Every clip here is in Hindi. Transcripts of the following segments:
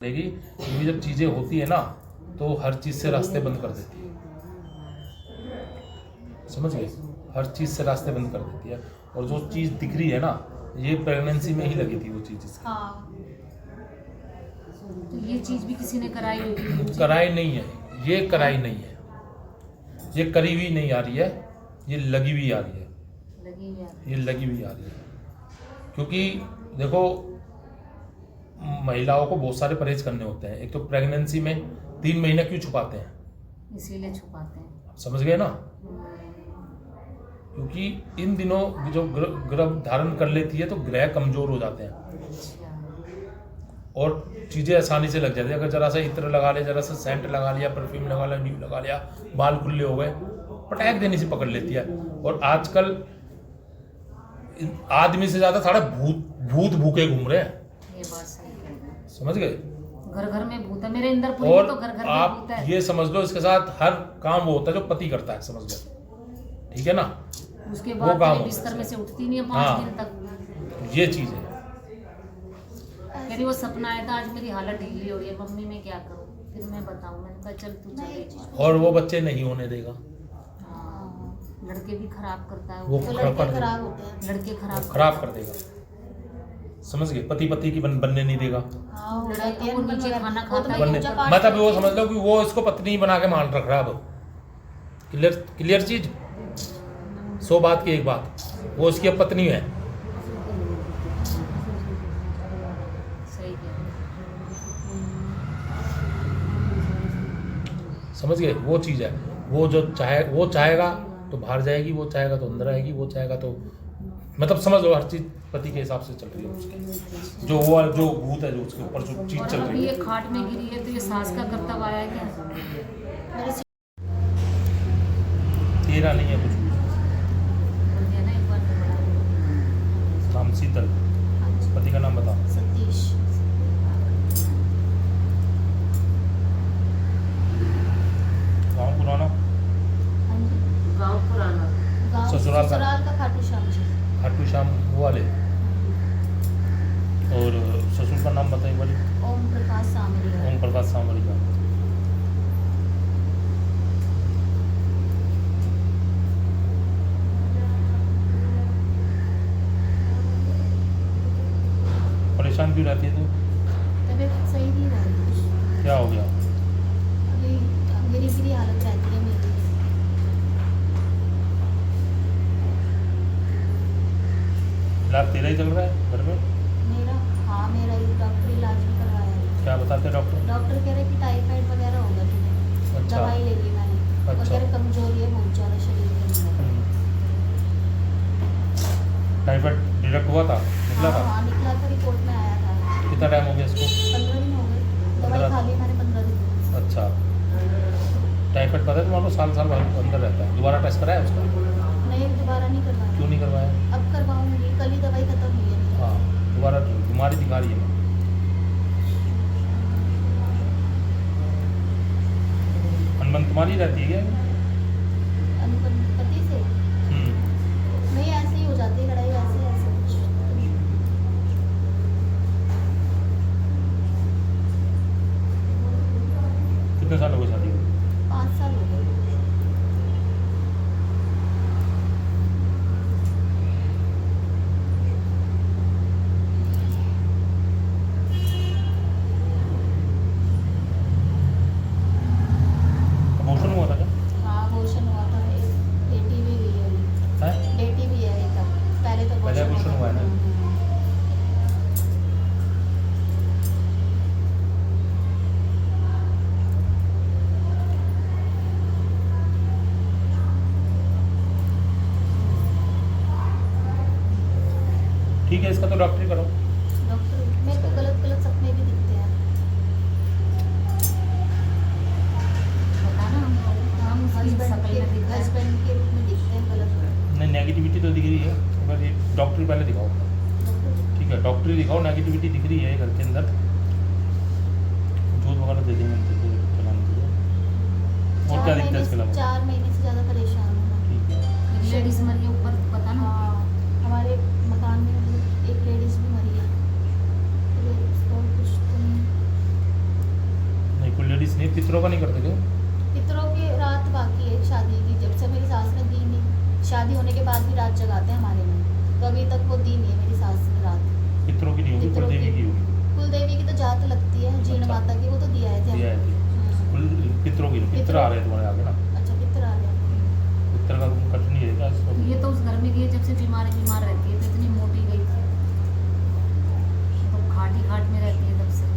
देगी क्योंकि जब चीज़ें होती है ना तो हर चीज़ से रास्ते बंद कर देती है। समझ गए? हर चीज़ से रास्ते बंद कर देती है। और जो चीज़ दिख रही है ना, ये प्रेगनेंसी में ही लगी थी वो चीज़ इसकी। हाँ, तो ये चीज भी किसी ने कराई होगी? कराई नहीं है, ये कराई नहीं है, ये करी हुई नहीं आ रही है, ये लगी हुई आ रही है। लगी हुई है। ये लगी हुई आ रही है क्योंकि देखो महिलाओं को बहुत सारे परहेज करने होते हैं। एक तो प्रेगनेंसी में 3 महीने क्यों छुपाते हैं? इसीलिए छुपाते हैं। समझ गए ना? क्योंकि इन दिनों जो गर्भ धारण कर लेती है तो ग्रह कमजोर हो जाते हैं अच्छा। और चीज़ें आसानी से लग जाती है। अगर जरा सा इत्र लगा लिया, जरा सा सेंट लगा लिया, परफ्यूम लगा लिया, न्यू लगा लिया, बाल खुले हो गए, पटैक देने से पकड़ लेती है। और आजकल आदमी से ज्यादा सारे भूत भूखे घूम रहे हैं। ये बात सही है। समझ गए? घर घर में भूत है, मेरे इंदरपुर में और तो घर घर में आप भूत है। ये समझ लो इसके साथ हर काम वो होता है जो पति करता है। समझ गए? ठीक है ना? उसके वो बाद काम मेरे बिस्तर में से उठती नहीं है 5 हाँ। दिन तक। ये चीज है। कह रही वो सपना आया था, आज मेरी हालत ढीली हो रही है, मम्मी मैं क्या करूँ? फिर मैं बताऊँ, मैंने कहा चल तू चले। और वो बच्चे नहीं होने देगा। हाँ, लड़के भी खराब करता है वो तो खराब होते हैं, लड़के खराब कर देगा। समझ गए? पति पति की बनने नहीं देगा। लड़के वो नीचे खाना खाता है। मतलब वो समझ लो कि वो इसको पत्नी बना के मान रख रहा है। अब क्लियर चीज। 100 बात की एक बात, वो उसकी अब पत्नी है। सही है। समझ गए? वो चीज है। वो जो चाहे वो चाहेगा तो बाहर जाएगी, वो चाहेगा तो अंदर आएगी, वो चाहेगा तो मतलब समझ लो हर चीज पति के हिसाब से चल रही है उसकी। जो भूत है जो उसके ऊपर जो चीज चल और अभी रही ये है। खाट में गिरी है तो ये सास का कर्तव्य आया है क्या? तेरा नहीं है कुछ भी। बोल दिया ना एक बार तो बड़ा। नाम शीतल। पति का नाम बता। सतीश। गाँव पुराना। हाँ जी। गाँव पुराना। गाँव ससुराल का खाटू श्याम जी। खाटू श्याम वो वाले। और ससुर का नाम बताइए बड़ी। ओम प्रकाश सामरिया। ओम प्रकाश सांवरी का। परेशान क्यों रहती है तू? तबीयत सही नहीं रही। क्या हो गया? अभी गिरी हालत रहती है मेरी। इलाज तेरा ही चल रहा है घर में? मेरा ही डॉक्टर इलाज भी करवाया है। क्या बताते हैं डॉक्टर? डॉक्टर कह रहे कि टाइफाइड वगैरह होगा तुम्हें। अच्छा। दवाई ले ली मैंने। अच्छा। वगैरह कमजोरी है बहुत ज़्यादा शरीर के अंदर। टाइफाइड डिटेक्ट हुआ था? निकला था? हाँ, निकला था, रिपोर्ट में आया था। कितना टाइम हो गया इसको? 15 दिन हो गए। दवाई खा ली मैंने 15 दिन। अच्छा। टाइफाइड पता है तुम्हारे को साल साल अंदर रहता है। दोबारा टेस्ट कराया उसका? नहीं, दोबारा नहीं करवाया। क्यों नहीं करवाया? अब करवाऊंगी, कल ही दवाई खत्म हुई है। हाँ, दोबारा बीमारी दिखा रही है। अनबन तुम्हारी रहती है क्या? पति से नहीं, ऐसे ही हो जाती है लड़ाई, ऐसे ऐसे कुछ। कितने साल हो गए शादी को? 5 साल हो गए। अबॉर्शन हुआ था क्या? हाँ, अबॉर्शन हुआ था। बेटी भी हुई है अभी। है? बेटी भी है एक। पहले तो पहले abortion हुआ है ना? ठीक है, इसका तो डॉक्टरी करो। डॉक्टर मेरे को गलत सपने भी दिखते हैं। पता ना हम हस्बैंड के रूप में दिखते हैं गलत। नहीं, नेगेटिविटी तो दिख रही है, अगर ये डॉक्टरी पहले दिखाओ। ठीक है, डॉक्टरी दिखाओ। नेगेटिविटी दिख रही है घर के अंदर। दूध वगैरह दे देंगे उनको चलाने के लिए। और क्या दिखता है इसके अलावा? 4 महीने से ज़्यादा परेशान हूँ। ठीक है। लेडीज मरी है ऊपर, पता ना। हाँ, हमारे मकान में एक लेडीज भी मरी है। तो उसका कुछ तो नहीं। नहीं पितरों का नहीं करते क्या? पितरों की रात बाकी है शादी की, जब से मेरी सास ने दी नहीं, शादी होने के बाद भी रात जगाते हैं हमारे में, तो अभी तक वो दी नहीं है मेरी सास ने रात। पितरों की नहीं होगी, पितरों कुलदेवी की। की होगी। कुलदेवी की तो जात लगती है, जीण अच्छा। माता की, वो तो दिया है थे दिया है हम्म। पितरों की नहीं, पितर आ रहे हैं तुम्हारे आगे ना। अच्छा पितर आ गया। पितर का तुम कट नहीं है क्या इसको? ये तो उस घर में गई है, जब से बीमार रहती है, तो इतनी मोटी गई थी, तो खाट ही खाट में रहती है तब से।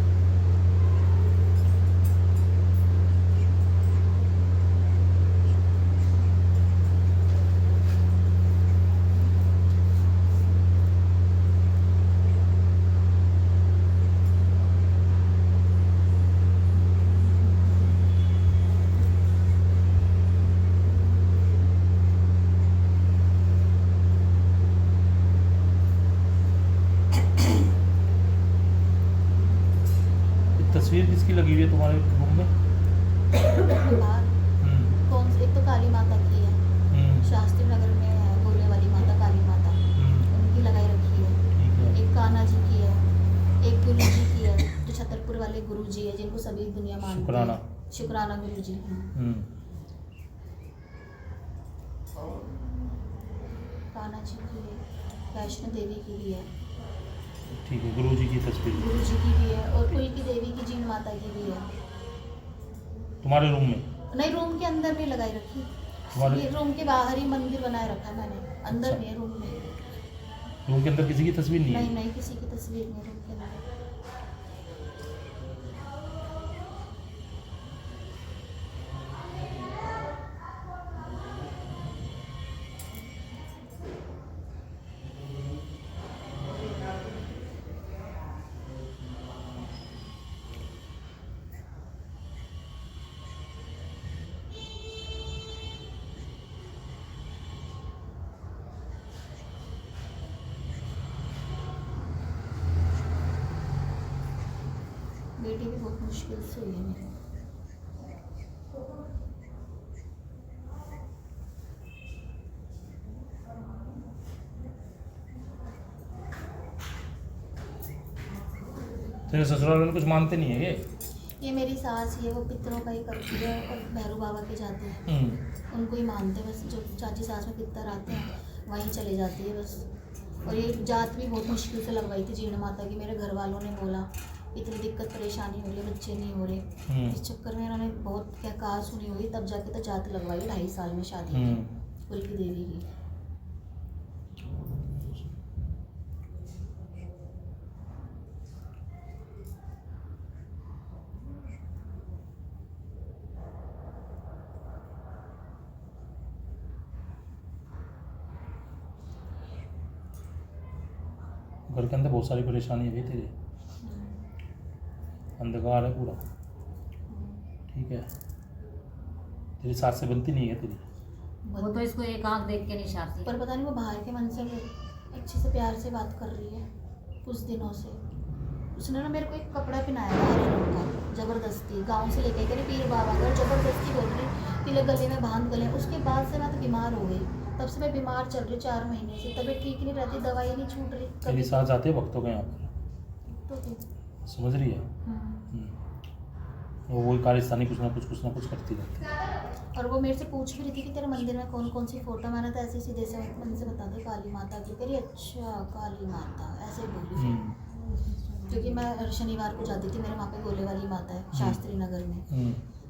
ये तस्वीर किसकी लगी हुई है तुम्हारे रूम में? बाहर कौन सी, एक तो काली माता की है, शास्त्री नगर में है, गोले वाली माता काली माता, उनकी लगाई रखी है। ठीक है। एक कान्हा जी की है, एक गुरु जी की है, जो छतरपुर वाले गुरु जी है, जिनको सभी दुनिया मानती शुक्राना। है। शुक्राना गुरु जी। कान्हा जी की है, वैष्णो देवी की भी है, ठीक है, गुरु जी की तस्वीर गुरु जी की भी है, और कोई की देवी की, जीण माता की भी है। तुम्हारे रूम में? नहीं, रूम के अंदर नहीं लगाई रखी, तुम्हारे ये रूम के बाहर ही मंदिर बनाए रखा है मैंने, अंदर अच्छा। नहीं है रूम में। रूम के अंदर किसी की तस्वीर नहीं नहीं है? नहीं, किसी की तस्वीर नहीं रूम के अंदर। बेटी भी बहुत मुश्किल से हुई है मेरी। तेरे ससुराल वाले कुछ मानते नहीं है ये मेरी सास ही है, वो पितरों का ही करती है, और भैरू बाबा के जाते हैं, ये? उनको ही मानते हैं बस। जो चाची सास में पितर आते हैं वहीं चले जाती है बस। और ये जात भी बहुत मुश्किल से लगवाई थी जीण माता की, मेरे घर वालों ने बोला इतनी दिक्कत परेशानी हो रही है, बच्चे नहीं हो रहे, इस चक्कर में इन्होंने बहुत क्या कहा सुनी होगी, तब जाके तो जात लगवाई 2.5 साल में शादी की कुल की देवी की। घर के अंदर बहुत सारी परेशानी है भाई तेरे, अंधकार है पूरा। ठीक है, तेरी सास से बनती नहीं है तेरी? वो तो इसको एक आंख देख के नहीं शादी। पर पता नहीं वो बाहर के मन से अच्छे से प्यार से बात कर रही है कुछ दिनों से। उसने ना मेरे को एक कपड़ा पहनाया था हरे रंग का, जबरदस्ती गांव से लेके गए पीर बाबा का, जबरदस्ती बोल रही तिलक गले में बांध गले। उसके बाद से मैं तो बीमार हो गई, तब से मैं बीमार चल रही 4 महीने से, तबीयत ठीक नहीं रहती, दवाई नहीं छूट रही तेरी सास आते हैं भक्तों के यहाँ पर, तो फिर समझ रही है? वो वही कारस्तानी कुछ ना कुछ करती रहती है। और वो मेरे से पूछ भी रही थी कि तेरे मंदिर में कौन कौन सी फोटो। मैंने तो ऐसे सीधे से मन से बता दी काली माता की। कह रही अच्छा काली माता, ऐसे बोली। क्योंकि मैं हर शनिवार को जाती थी, मेरे वहाँ पे गोले वाली माता है शास्त्री नगर में,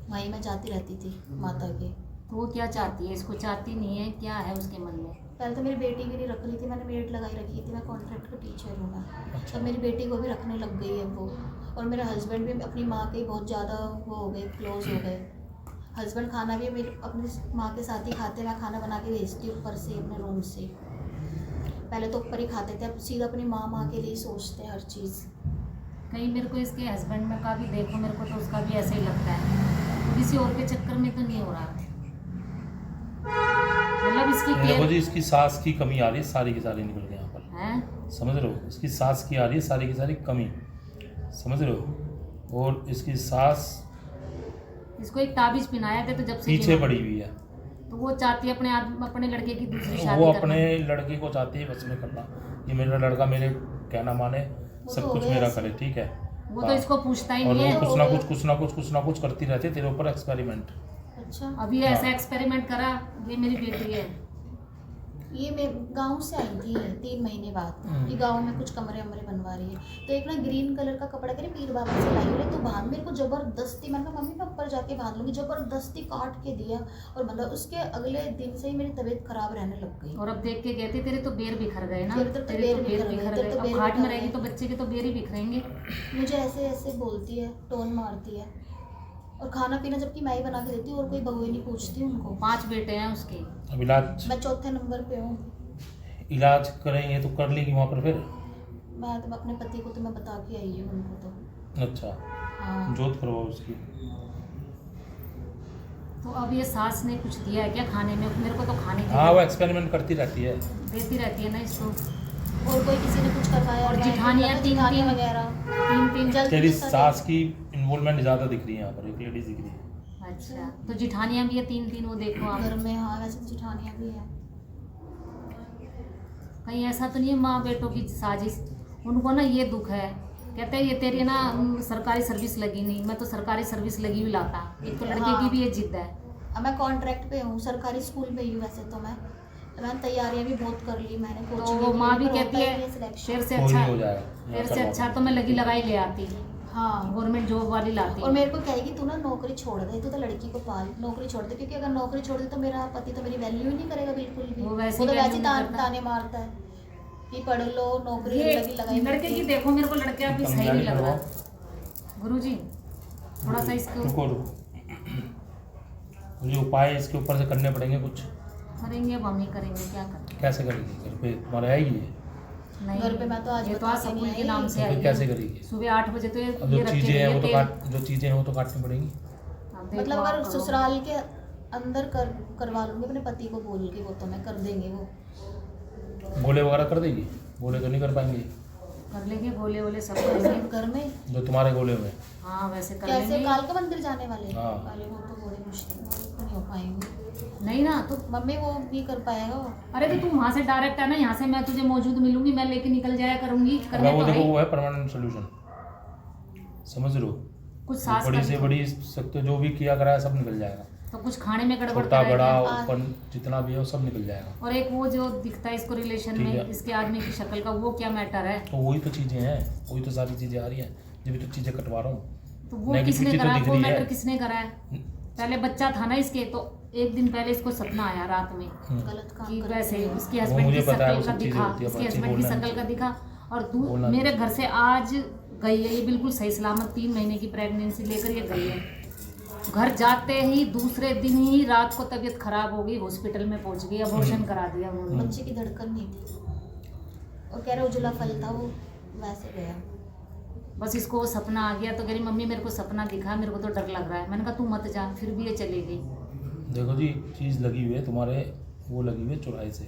वहीं मैं जाती रहती थी माता के। तो वो क्या चाहती है? इसको चाहती नहीं है, क्या है उसके मन में? पहले तो मेरी बेटी भी नहीं रख रही थी, मैंने मेड लगाई रखी थी, मैं कॉन्ट्रैक्ट का टीचर हूँ मैं। अच्छा। तब मेरी बेटी को भी रखने लग गई है वो। और मेरा हस्बैंड भी अपनी माँ के बहुत ज़्यादा वो हो गए, क्लोज हो गए। हस्बैंड खाना भी मेरी अपनी माँ के साथ ही खाते, मैं खाना बना के भेजती हूँ ऊपर से अपने रूम से। पहले तो ऊपर ही खाते थे, अब सीधा अपनी माँ के लिए सोचते हैं हर चीज़। कहीं मेरे को इसके हस्बैंड में का भी देखो, मेरे को तो उसका भी ऐसा ही लगता है, किसी और के चक्कर में तो नहीं हो रहा है। मतलब इसकी देखो जी, इसकी सास की कमी आ रही है, सारी की सारी निकल गई यहाँ पर है, समझ रहे हो? इसकी सास की आ रही है सारी की सारी कमी, समझ रहे हो? और इसकी सास इसको एक ताबीज पहनाया था, तो जब से पीछे पड़ी हुई है, तो वो चाहती है अपने लड़के की दूसरी शादी वो करना। अपने लड़के को चाहती है बस में करना, ये मेरा लड़का मेरे कहना माने, वो सब तो कुछ हो गया मेरा ऐसे। करे, ठीक है? वो तो हाँ। इसको पूछता ही और नहीं वो है। कुछ ना कुछ करती रहती है तेरे ऊपर एक्सपेरिमेंट। अच्छा, अभी ऐसा हाँ। एक्सपेरिमेंट करा, ये मेरी बेटी है। ये मैं गांव से आई थी 3 महीने बाद कि गांव में कुछ कमरे वमरे बनवा रही है, तो एक ना ग्रीन कलर का कपड़ा करे पीर बाबा से लाई बोले तो बांध, मेरे को जबरदस्ती, मैंने कहा मम्मी मैं ऊपर जाके बांध लूंगी, जबरदस्ती काट के दिया और मतलब उसके अगले दिन से ही मेरी तबीयत खराब रहने लग गई। और अब देख के कहती तेरे तो बेर बिखर गए ना, तेरे तो तेरे तो बेर बेर बिखर गए, बिखर तेरे गए। तो अब बेर खाट में बिखर रहेगी गए। तो बच्चे के तो बेर ही बिखरेंगे। मुझे ऐसे ऐसे बोलती है, टोन मारती है, और खाना पीना जबकि मैं ही बना के देती हूँ और कोई बहुएं नहीं पूछती उनको। 5 बेटे हैं उसके। अब इलाज मैं चौथे नंबर पे हूँ। इलाज करेंगे तो कर लेगी वहाँ पर फिर। मैं तो अपने पति को तो मैं बता के आई हूँ उनको तो। अच्छा, हाँ, जोत करवाओ उसकी। तो अब ये सास ने कुछ दिया है क्या खाने में? मेरे को तो खाने की हाँ वो एक्सपेरिमेंट करती रहती है। देती रहती है ना इसको। और कोई किसी ने कुछ करवाया और है, जिठानियाँ जिठानियाँ 3 वगैरह 3 जल्द तेरी के साथ- सास की इन्वॉल्वमेंट ज़्यादा दिख रही है यहाँ पर, एक लेडीज दिख रही है। अच्छा, तो जिठानियाँ भी है 3 वो देखो आप। घर में। हाँ वैसे जिठानियाँ भी हैं। कहीं ऐसा तो नहीं है माँ बेटों की साजिश? उनको ना ये दुख है, कहते हैं ये तेरी ना सरकारी सर्विस लगी नहीं, मैं तो सरकारी सर्विस लगी हुई लाता। एक तो लड़के हाँ। की भी ये जिद है। अब मैं कॉन्ट्रैक्ट पे हूँ, सरकारी स्कूल में ही हूँ वैसे तो मैंने तैयारियां भी बहुत कर ली मैंने, तो कोचिंग वो भी माँ ली, भी पर कहती होता ही है नहीं selection। तेरे से कोई अच्छा, नहीं हो जाएगा, तेरे से अच्छा तो मैं लगी लगाई ले आती, हाँ। गवर्नमेंट जॉब वाली लाती। और मेरे को कहेगी तू ना नौकरी छोड़ दे, तू तो लड़की को पाल, नौकरी छोड़ दे, क्योंकि अगर नौकरी छोड़ दे तो मेरा पति तो मेरी वैल्यू ही नहीं करेगा बिल्कुल भी। वो वैसे वो तो value वैसे नहीं करता। ताने मारता है कि पढ़ लो, नौकरी ये लगी लगाई लड़के की देखो, मेरे को लड़के अभी सही नहीं लग रहा। गुरुजी थोड़ा सा इसको रुको मुझे उपाय इसके ऊपर से करने पड़ेंगे कुछ। करेंगे, अब हम ही करेंगे, क्या करें। कैसे करेगी? घर पे तुम्हारे आएगी ये? नहीं, घर पे मैं तो आज ये तो बता आज के स्कूल नहीं के आई। नाम से तो आई फिर कैसे है। करेगी? सुबह 8 बजे तो अब ये जो रख चीजें के हैं गई वो तो है काट, जो चीजें हैं वो तो काटनी पड़ेंगी। अब देखो मतलब आप अगर करो। ससुराल के अंदर करवा लूंगी अपने पति को बोल के, वो तो मैं कर देंगे वो। गोले वगैरह कर देगी? गोले तो नहीं कर पाएंगे कर लेंगे, गोले वोले सब करेंगे। घर में जो तुम्हारे गोले हुए। हाँ वैसे कर कैसे लेंगे। कालका मंदिर जाने वाले हाँ। वाले वो तो बड़े मुश्किल है, वो तो नहीं हो पाएंगे। नहीं ना तो, मम्मी वो नहीं कर पाएगा वो। अरे तो तू वहाँ से डायरेक्ट है ना, यहाँ से मैं तुझे मौजूद मिलूंगी, मैं लेके निकल जाया करूंगी। अगर करने वो तो देखो है वो है परमानेंट सोल्यूशन, समझ रहे हो? कुछ सास बड़ी का से भी बड़ी सकते जो भी किया कराया सब निकल जाएगा, तो कुछ खाने में गड़बड़ छोटा करेगा। बड़ा हाँ। ऊपर जितना भी है वो सब निकल जाएगा। और एक वो जो दिखता है इसको रिलेशन ठीक में, है। इसके आदमी की शक्ल का, वो क्या मैटर है? तो वही तो चीजें हैं, वही तो सारी चीजें आ रही हैं, जब भी तो चीजें कटवा रहा हूँ। तो वो Negativity किसने तो करा? दिख वो रही मैटर है। किसने करा है? पहले बच्चा था ना इसके, तो एक दिन पहले इसको सपना आया रात में गलत काम कि करते वैसे हैं। उसके वो हस्बैंड मुझे की पता है, वो शक्ल का सब चीजें दिखा, होती है, उसके बच्चे हस्बैंड की बोलना शक्ल का नहीं। दिखा, और बोलना मेरे नहीं। घर से आज गई है ये बिल्कुल सही सलामत, 3 महीने की प्रेगनेंसी लेकर ये गई है। घर जाते ही दूसरे दिन ही रात को तबीयत खराब हो गई, हॉस्पिटल में पहुंच गई, अबॉर्शन करा दिया उन्होंने। बच्चे की धड़कन नहीं थी और कह रहे उजला फल था वो, वैसे गया। बस इसको वो सपना आ गया तो कह रही मम्मी मेरे को सपना दिखा, मेरे को तो डर लग रहा है। मैंने कहा तू मत जा, फिर भी ये चली गई। देखो जी, चीज़ लगी हुई है तुम्हारे, वो लगी हुई है चौराहे से,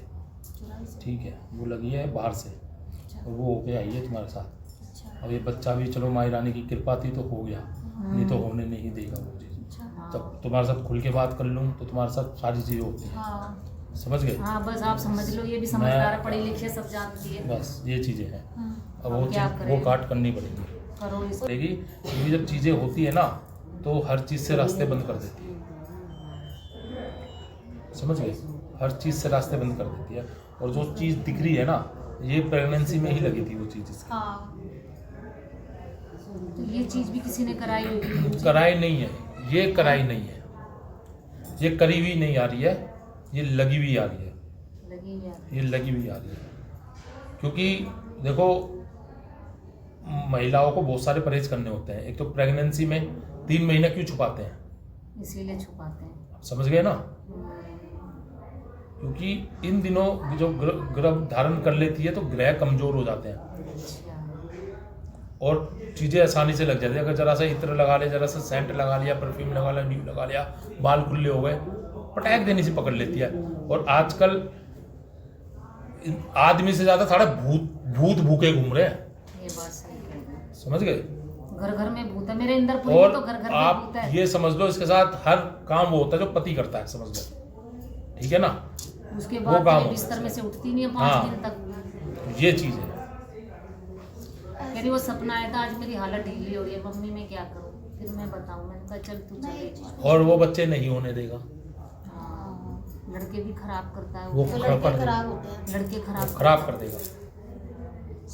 चुराई से। ठीक है, वो लगी है बाहर से अच्छा और वो होके आई है तुम्हारे साथ। अच्छा अब ये बच्चा भी चलो माई रानी की कृपा थी तो हो गया, नहीं तो होने नहीं देगा वो चीज़। अच्छा। हाँ। तब तुम्हारे साथ खुल के बात कर लूँ तो तुम्हारे साथ सारी चीज़ें होती हैं, हाँ समझ गए? हाँ बस आप समझ लो, ये भी समझदार है, पढ़ी लिखी है, सब जानती है। बस ये चीज़ें हैं। हाँ। अब अब वो क्या चीज़ करें? वो काट करनी पड़ेगी करो इसको। पड़ेगी, क्योंकि जब चीज़ें होती है ना तो हर चीज़ से रास्ते बंद कर देती है, समझ गए? हर चीज़ से रास्ते बंद कर देती है। और जो चीज़ दिख रही है ना, ये प्रेगनेंसी में ही लगी थी वो चीज़ इसकी। हाँ तो ये चीज भी किसी ने कराई होगी। कराई नहीं है, ये कराई नहीं है, ये करी हुई नहीं आ रही है, ये लगी हुई आ रही है, लगी यार। ये लगी हुई आ रही है। क्योंकि देखो महिलाओं को बहुत सारे परहेज करने होते हैं। एक तो प्रेगनेंसी में 3 महीने क्यों छुपाते हैं, इसीलिए छुपाते हैं। समझ गए ना? क्योंकि इन दिनों जो गर्भ धारण कर लेती है तो ग्रह कमजोर हो जाते हैं अच्छा। और चीज़ें आसानी से लग जाती है। अगर जरा सा इत्र लगा लिया, जरा सा सेंट लगा लिया, परफ्यूम लगा लिया, ड्यू लगा लिया, बाल खुले हो गए, पटाख देने से पकड़ लेती है। और आजकल आदमी से ज़्यादा सारे भूत भूखे घूम रहे हैं, ये बात सही कह रहे हैं। समझ गए? घर घर में भूत है, मेरे इंदरपुर में और तो घर घर में आप भूत है। ये समझ लो, इसके साथ हर काम वो होता है जो पति करता है, समझ लो, ठीक है ना? उसके वो बाद काम मेरे होता बिस्तर है। में से उठती नहीं है 5 हाँ। दिन तक। ये चीज़ है। कह रही वो सपना आया था, आज मेरी हालत ढीली हो रही है मम्मी, मैं क्या करूँ? फिर मैं बताऊँ, मैंने कहा चल तू नहीं, चले। और वो बच्चे नहीं होने देगा, हाँ, लड़के भी खराब करता है वो तो खराब कर लड़के देगा, खराब होते हैं। लड़के खराब खराब कर देगा,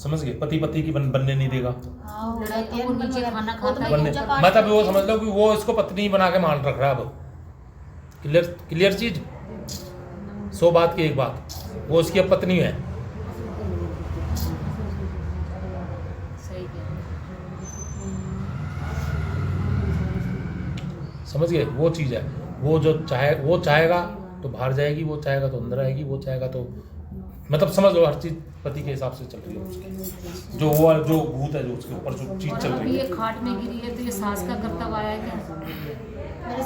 समझ गए? पति पति की बनने नहीं देगा। हाँ, वो लड़ाई रहते हैं, वो नीचे मतलब खाना वो तो खाता है, मैं बनने पूजा पाठ मतलब वो करती समझ लो कि वो इसको पत्नी बना के मान रख रहा है अब। क्लियर क्लियर चीज, 100 बात की एक बात, वो उसकी अब पत्नी है। सही कह रहे समझ गए? वो चीज़ है, वो जो चाहे वो चाहेगा तो बाहर जाएगी, वो चाहेगा तो अंदर आएगी, वो चाहेगा तो मतलब समझ लो हर चीज़ पति के हिसाब से चल रही है उसकी। जो भूत है जो उसके ऊपर जो चीज़ हो। चल और रही अभी है। ये खाट में गिरी है तो ये सास का कर्तव्य आया क्या? मेरे